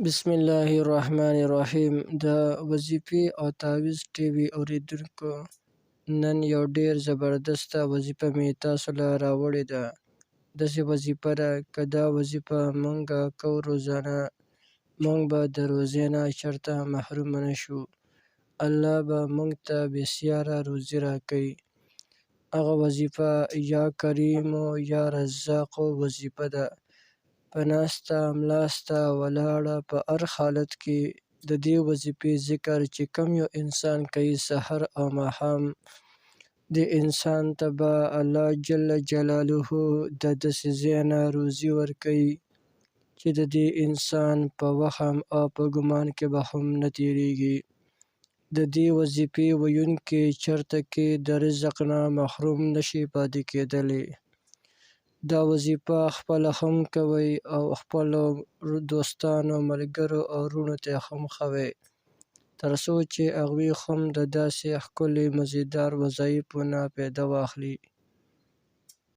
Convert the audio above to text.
بسم الله الرحمن الرحیم. د وظیفې او تعویض ټي وي اوریدونکو، نن یو ډیر زبردسته وظیفه مې تاسو له راوړې ده. داسې وظیفه ده، که دا وظیفه مونږه کوو روزانه، مونږ به د روزۍ نه چېرته محروم نه شو. الله به مونږ ته بسیاره روزي راکوي. هغه وظیفه یا کریمو یا رزاقو وظیفه ده. په ناسته، ملاسته، ولاړه، په هر حالت کې د دې وظیفې ذکر چې کوم یو انسان کوي سحر او ماښام، دې انسان ته به الله جل جلاله د داسې ځای نه روزي ورکوي چې د دې انسان په وهم او په ګمان کې به هم نه تېرېږي. د دې وظیفې ویونکي چېرته کې د رزق نه محروم نشي پاتې کېدلی. دا وظیفه خپله هم کوئ او خپلو دوستانو، ملګرو او وروڼو ته هم ښوئ، تر څو چې هغوی هم د داسې ښکلي مزیدار وظایفو نه فایده واخلي.